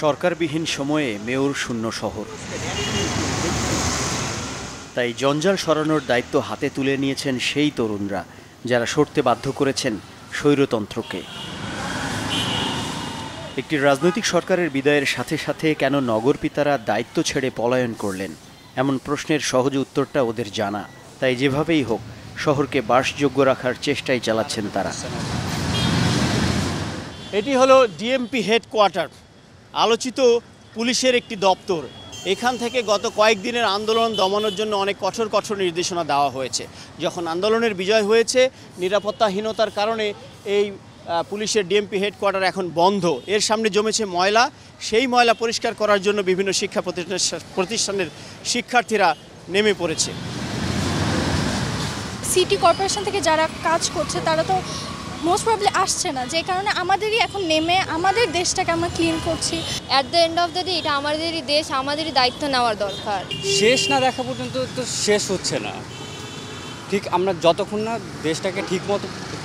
সরকারবিহীন সময়ে মেয়র শূন্য শহর, তাই জঞ্জাল সরানোর দায়িত্ব হাতে তুলে নিয়েছেন সেই তরুণরা যারা সরতে বাধ্য করেছেন স্বৈরতন্ত্রকে। একটি রাজনৈতিক সরকারের বিদায়ের সাথে সাথে কেন নগরপিতারা দায়িত্ব ছেড়ে পলায়ন করলেন, এমন প্রশ্নের সহজ উত্তরটা ওদের জানা। তাই যেভাবেই হোক শহরকে বাসযোগ্য রাখার চেষ্টাই চালাচ্ছেন তারা। এটি হলো ডিএমপি হেডকোয়ার্টার, আলোচিত পুলিশের একটি দপ্তর। এখান থেকে গত কয়েকদিনের আন্দোলন দমানোর জন্য অনেক কঠোর কঠোর নির্দেশনা দেওয়া হয়েছে। যখন আন্দোলনের বিজয় হয়েছে, নিরাপত্তাহীনতার কারণে এই পুলিশের ডিএমপি হেডকোয়ার্টার এখন বন্ধ। এর সামনে জমেছে ময়লা, সেই ময়লা পরিষ্কার করার জন্য বিভিন্ন শিক্ষা প্রতিষ্ঠানের শিক্ষার্থীরা নেমে পড়েছে। সিটি কর্পোরেশন থেকে যারা কাজ করছে তারা তো মোস্ট প্রবলি আসছে না, যে কারণে আমাদেরই এখন নেমে আমাদের দেশটাকে আমরা ক্লিন করছি। At the end of the day এটা আমাদেরই দেশ, আমাদেরই দায়িত্ব নেওয়ার দরকার। শেষ না দেখা পর্যন্ত তো শেষ হচ্ছে না। ঠিক আমরা যতক্ষণ না দেশটাকে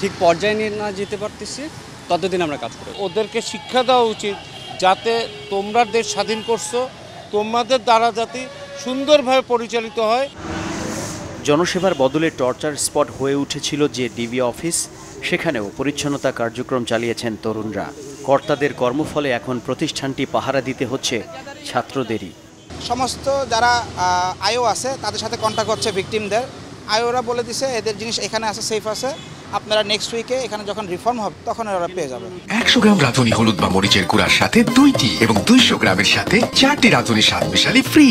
ঠিক পর্যায়ে নিয়ে না যেতে পারতেছি ততদিন আমরা কাজ করি। ওদেরকে শিক্ষা দেওয়া উচিত যাতে তোমরা দেশ স্বাধীন করছো, তোমাদের দ্বারা যাতে সুন্দরভাবে পরিচালিত হয়। জনসেবার বদলে টর্চার স্পট হয়ে উঠেছিল যে ডিবি অফিস, সেখানেও পরিচ্ছন্নতা কার্যক্রম চালিয়েছেন তরুণরা। কর্তাদের কর্মফলে এখন প্রতিষ্ঠানটি পাহারা দিতে হচ্ছে ছাত্রদেরই। সমস্ত যারা আইও আছে তাদের সাথে কন্ট্যাক্ট হচ্ছে ভিকটিমদের। আইওরা বলে দিছে এদের জিনিস এখানে আছে, সেফ আছে, আপনারা নেক্সট উইকে এখানে যখন রিফর্ম হবে তখন ওরা পেয়ে যাবে। 100 গ্রাম রাঁধুনি হলুদ বা মরিচের গুঁড়ার সাথে 2টি এবং 200 গ্রামের সাথে 4টি রাঁধুনি স্বাদ মিশালি ফ্রি।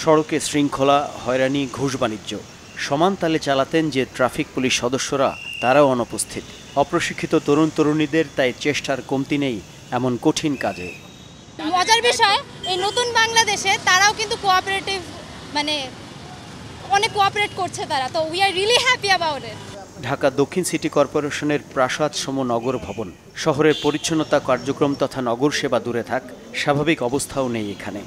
সড়কে শৃঙ্খলা, হয়রানি, ঘুষ বাণিজ্য সমান তালে চালাতেন যে ট্রাফিক পুলিশ সদস্যরা, তারাও অনুপস্থিত। অপ্রশিক্ষিত তরুণ তরুণীদের তাই চেষ্টার কমতি নেই এমন কঠিন কাজে। মজার বিষয়, এই নতুন বাংলাদেশে তারাও কিন্তু কোঅপারেটিভ, মানে অনেক কোঅপারেট করছে তারা, তো we are really happy about it. Dhaka দক্ষিণ সিটি কর্পোরেশনের প্রাসাদ সম নগর ভবন, শহরের পরিচ্ছন্নতা কার্যক্রম তথা নগর সেবা দূরে থাক, স্বাভাবিক অবস্থাও নেই এখানে।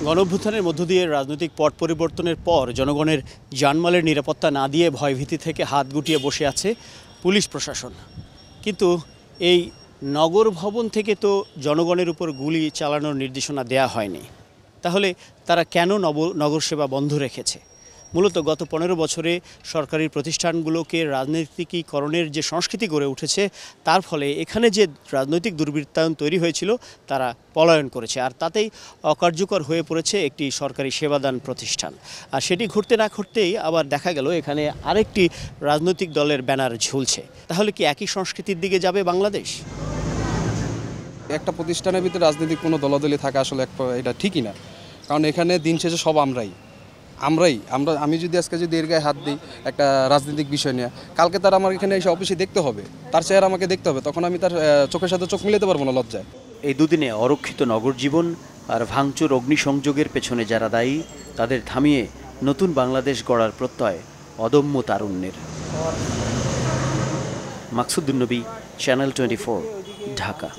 গণঅভ্যুত্থানের মধ্য দিয়ে রাজনৈতিক পট পরিবর্তনের পর জনগণের জানমালের নিরাপত্তা না দিয়ে ভয়ভীতি থেকে হাত গুটিয়ে বসে আছে পুলিশ প্রশাসন। কিন্তু এই নগর ভবন থেকে তো জনগণের উপর গুলি চালানোর নির্দেশনা দেয়া হয়নি। তাহলে তারা কেন নগর সেবা বন্ধ রেখেছে? মূলত গত 15 বছরে সরকারি প্রতিষ্ঠানগুলোকে রাজনৈতিকীকরণের যে সংস্কৃতি গড়ে উঠেছে, তার ফলে এখানে যে রাজনৈতিক দুর্বৃত্তায়ন তৈরি হয়েছিল তারা পলায়ন করেছে, আর তাতেই অকার্যকর হয়ে পড়েছে একটি সরকারি সেবাদান প্রতিষ্ঠান। আর সেটি ঘটতে না ঘটতেই আবার দেখা গেল এখানে আরেকটি রাজনৈতিক দলের ব্যানার ঝুলছে। তাহলে কি একই সংস্কৃতির দিকে যাবে বাংলাদেশ? একটা প্রতিষ্ঠানের ভিতরে রাজনৈতিক কোনো দলাদলি থাকা আসলে এটা ঠিকই না, কারণ এখানে দিন শেষে সব আমি যদি আজকে এর গায়ে হাত দিই একটা রাজনৈতিক বিষয় নিয়ে, কালকে তার আমার এখানে এসে অফিসে দেখতে হবে, তার চেহারা আমাকে দেখতে হবে, তখন আমি তার চোখের সাথে চোখ মিলাতে পারবো না লজ্জায়। এই দুদিনে অরক্ষিত নগর জীবন আর ভাঙচুর অগ্নিসংযোগের পেছনে যারা দায়ী, তাদের থামিয়ে নতুন বাংলাদেশ গড়ার প্রত্যয় অদম্য তারুণ্যের। মাকসুদুন নবী, চ্যানেল 24, ঢাকা।